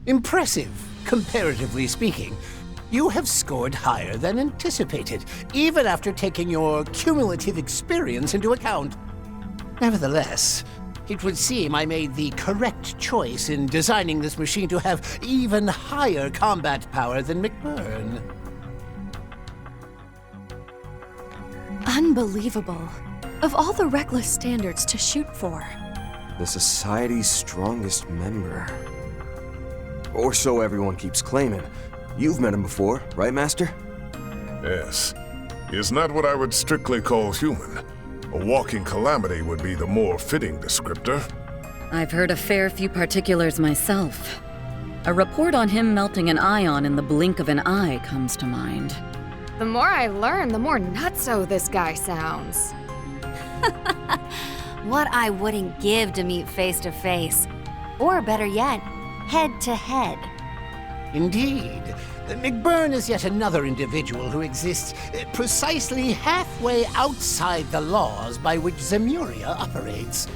Impressive, comparatively speaking. You have scored higher than anticipated, even after taking your cumulative experience into account. Nevertheless, it would seem I made the correct choice in designing this machine to have even higher combat power than McBurn. Unbelievable. Of all the reckless standards to shoot for. The Society's strongest member. Or so everyone keeps claiming. You've met him before, right, Master? Yes. He is not what I would strictly call human. A walking calamity would be the more fitting descriptor. I've heard a fair few particulars myself. A report on him melting an ion in the blink of an eye comes to mind. The more I learn, the more nutso this guy sounds. What I wouldn't give to meet face to face. Or better yet, head to head. Indeed. McBurn is yet another individual who exists precisely halfway outside the laws by which Zemuria operates.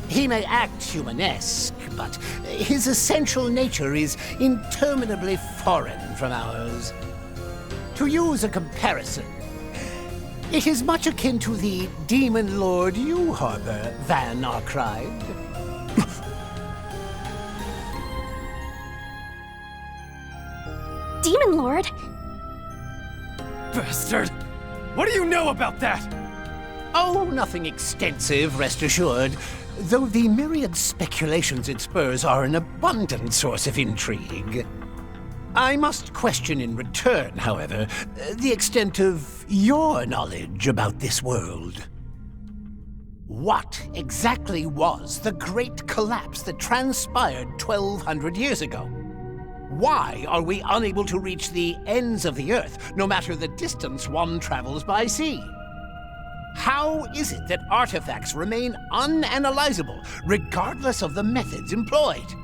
He may act humanesque, but his essential nature is interminably foreign from ours. To use a comparison, it is much akin to the demon lord you harbor, Van Arkride. Demon Lord? Bastard! What do you know about that? Oh, nothing extensive, rest assured. Though the myriad speculations it spurs are an abundant source of intrigue. I must question in return, however, the extent of your knowledge about this world. What exactly was the great collapse that transpired 1,200 years ago? Why are we unable to reach the ends of the Earth, no matter the distance one travels by sea? How is it that artifacts remain unanalyzable, regardless of the methods employed?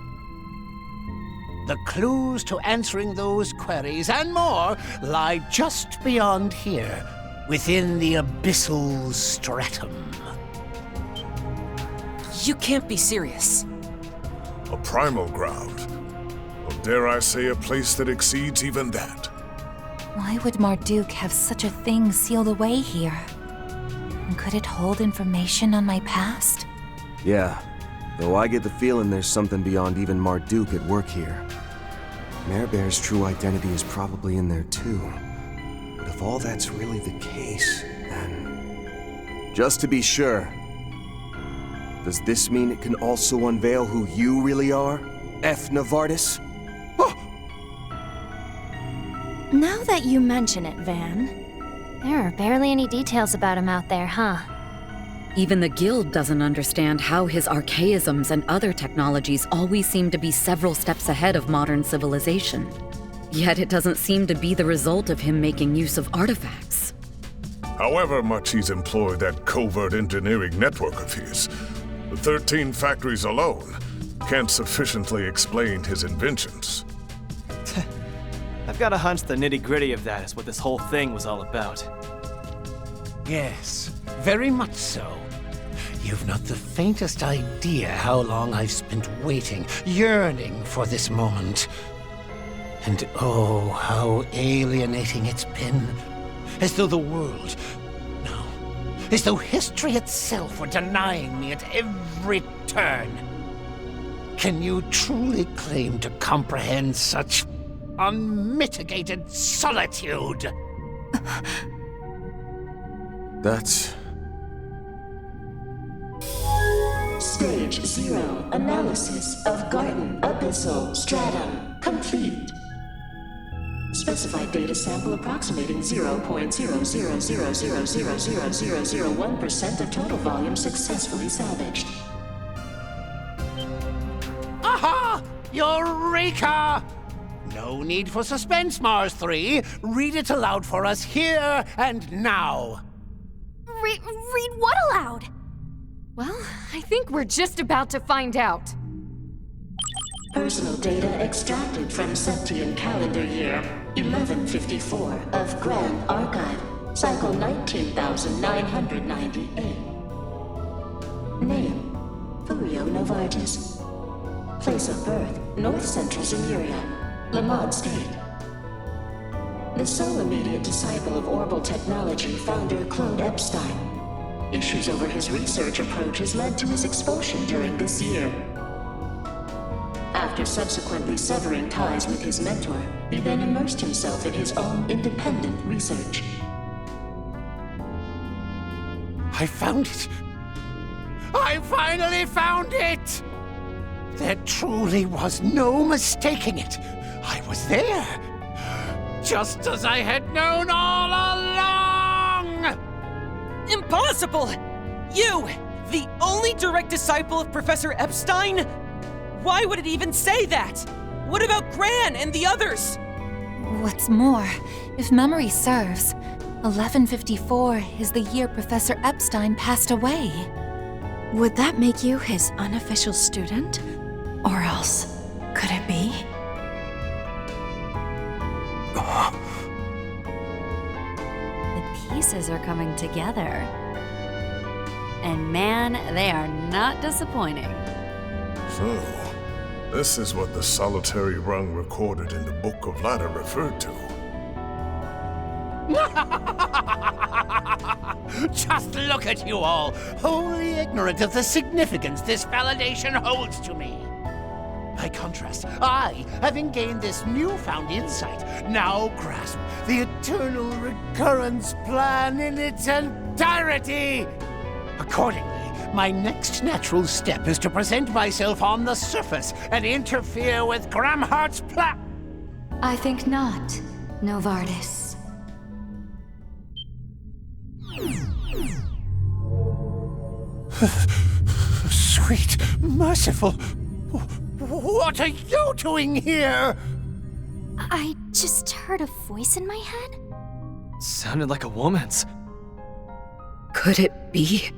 The clues to answering those queries and more lie just beyond here, within the Abyssal Stratum. You can't be serious. A primal ground. Or dare I say a place that exceeds even that. Why would Marduk have such a thing sealed away here? And could it hold information on my past? Yeah, though I get the feeling there's something beyond even Marduk at work here. Marebear's true identity is probably in there too. But if all that's really the case, then... Just to be sure, does this mean it can also unveil who you really are, F. Novartis? Now that you mention it, Van. There are barely any details about him out there, huh? Even the Guild doesn't understand how his archaisms and other technologies always seem to be several steps ahead of modern civilization. Yet it doesn't seem to be the result of him making use of artifacts. However much he's employed that covert engineering network of his, the 13 factories alone can't sufficiently explain his inventions. I've got a hunch the nitty-gritty of that is what this whole thing was all about. Yes, very much so. You've not the faintest idea how long I've spent waiting, yearning for this moment. And oh, how alienating it's been. As though the world, no, as though history itself were denying me at every turn. Can you truly claim to comprehend such unmitigated solitude? That's... Stage 0 analysis of Garten Abyssal Stratum complete. Specified data sample approximating 0.0000000001% of total volume successfully salvaged. Aha! Eureka! No need for suspense, Mars 3. Read it aloud for us here and now. Read what aloud? Well, I think we're just about to find out. Personal data extracted from Septian calendar year 1154 of Grand Archive, cycle 19,998. Name: Furio Novartis. Place of birth, North Central Zemuria, Lamont State. The sole immediate disciple of Orbital Technology founder Claude Epstein. Issues over his research approach has led to his expulsion during this year. After subsequently severing ties with his mentor, he then immersed himself in his own independent research. I found it! I finally found it! There truly was no mistaking it. I was there, just as I had known all along! Impossible! You, the only direct disciple of Professor Epstein? Why would it even say that? What about Gran and the others? What's more, if memory serves, 1154 is the year Professor Epstein passed away. Would that make you his unofficial student? Or else, could it be? The pieces are coming together. And man, they are not disappointing. So, this is what the solitary rung recorded in the Book of Ladder referred to. Just look at you all, wholly ignorant of the significance this validation holds to me. By contrast, I, having gained this newfound insight, now grasp the eternal recurrence plan in its entirety. Accordingly, my next natural step is to present myself on the surface and interfere with Gramhart's plan. I think not, Novartis. Sweet, merciful. What are you doing here? I just heard a voice in my head. Sounded like a woman's. Could it be?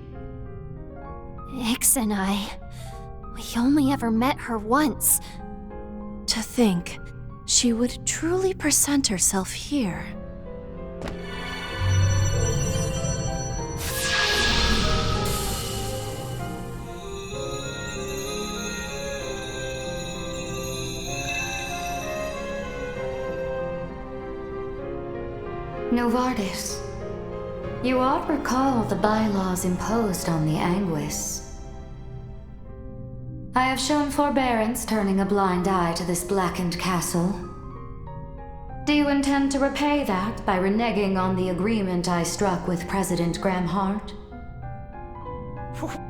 Ix and I, we only ever met her once. To think she would truly present herself here. Novartis, you ought recall the bylaws imposed on the Anguis. I have shown forbearance turning a blind eye to this blackened castle. Do you intend to repay that by reneging on the agreement I struck with President Gramhart?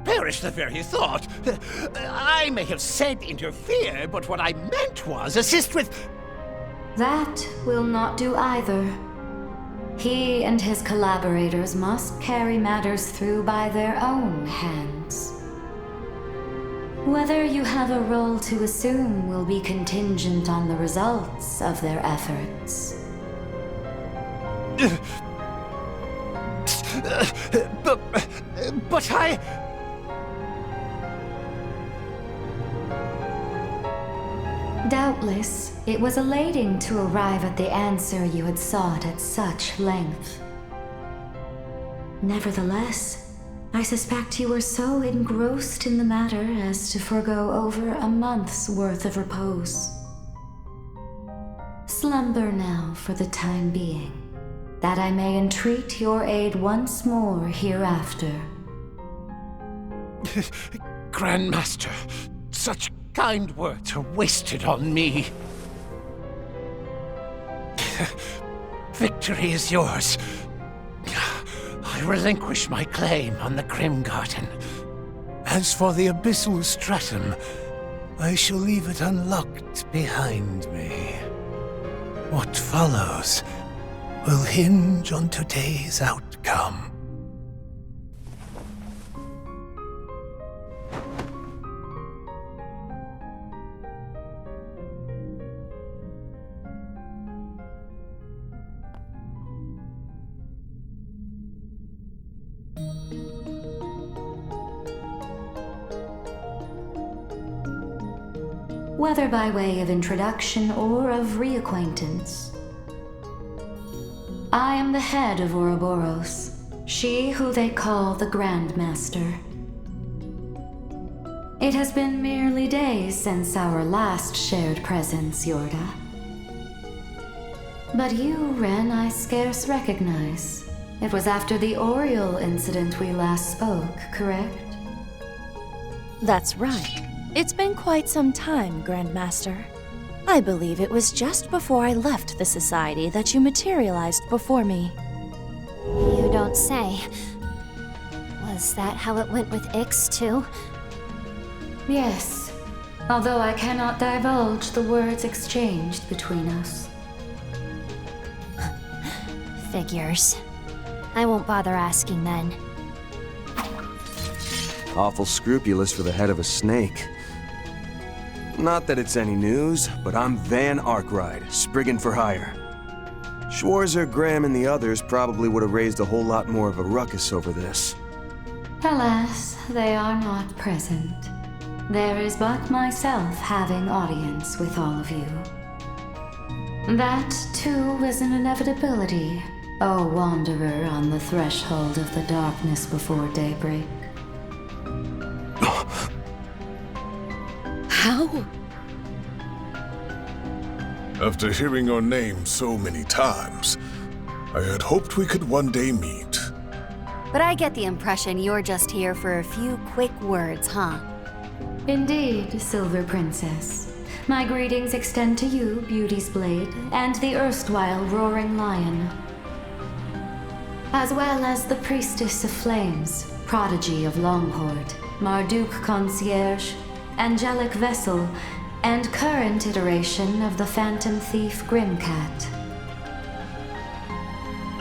Perish the very thought. I may have said interfere, but what I meant was assist with... That will not do either. He and his collaborators must carry matters through by their own hands. Whether you have a role to assume will be contingent on the results of their efforts. But I... Doubtless, it was elating to arrive at the answer you had sought at such length. Nevertheless, I suspect you were so engrossed in the matter as to forgo over a month's worth of repose. Slumber now for the time being, that I may entreat your aid once more hereafter. Grandmaster, such kind words are wasted on me. Victory is yours. I relinquish my claim on the Grim Garten. As for the Abyssal Stratum, I shall leave it unlocked behind me. What follows will hinge on today's outcome. Whether by way of introduction or of reacquaintance. I am the head of Ouroboros, she who they call the Grandmaster. It has been merely days since our last shared presence, Jorda. But you, Wren, I scarce recognize. It was after the Oriole incident we last spoke, correct? That's right. It's been quite some time, Grandmaster. I believe it was just before I left the Society that you materialized before me. You don't say. Was that how it went with Ix, too? Yes, although I cannot divulge the words exchanged between us. Figures. I won't bother asking then. Awful scrupulous for the head of a snake. Not that it's any news, but I'm Van Arkwright, Spriggan for hire. Schwarzer, Graham, and the others probably would have raised a whole lot more of a ruckus over this. Alas, they are not present. There is but myself having audience with all of you. That, too, is an inevitability, O wanderer on the threshold of the darkness before daybreak. How? After hearing your name so many times, I had hoped we could one day meet. But I get the impression you're just here for a few quick words, huh? Indeed, Silver Princess. My greetings extend to you, Beauty's Blade, and the erstwhile Roaring Lion. As well as the Priestess of Flames, Prodigy of Longhorde, Marduk Concierge, Angelic Vessel, and current iteration of the Phantom Thief Grimcat.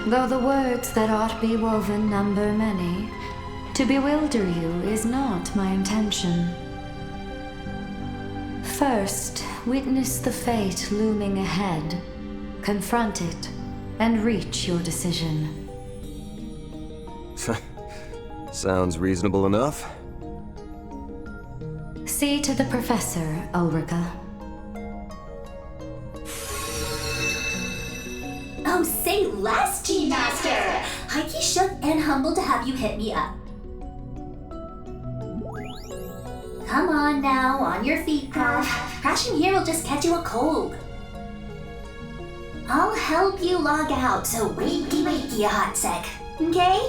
Though the words that ought be woven number many, to bewilder you is not my intention. First, witness the fate looming ahead, confront it, and reach your decision. Sounds reasonable enough. See to the Professor, Ulrika. Oh, say less, G-Master! Heike shook and humbled to have you hit me up. Come on now, on your feet, Prof. Crashing here will just catch you a cold. I'll help you log out, so wakey a hot sec, okay?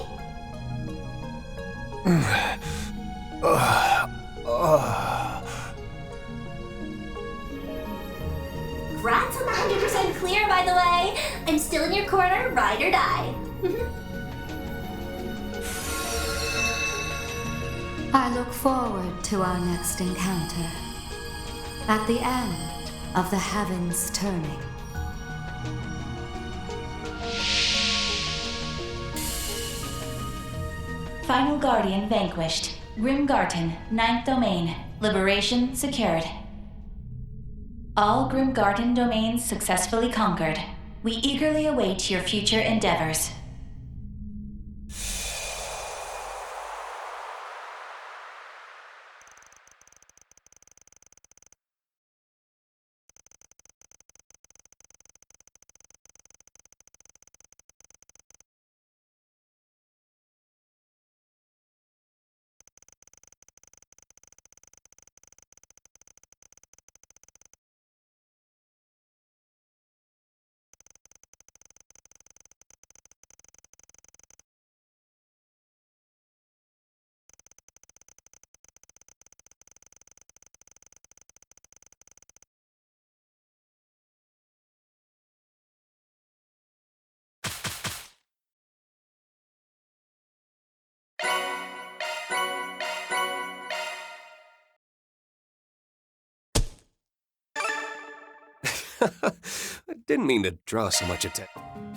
Congrats on the 100% clear, by the way. I'm still in your corner, ride or die. I look forward to our next encounter. At the end of the heavens turning. Final Guardian vanquished. Grim Garten, 9th domain. Liberation secured. All Grim Garten domains successfully conquered. We eagerly await your future endeavors. I didn't mean to draw so much attention.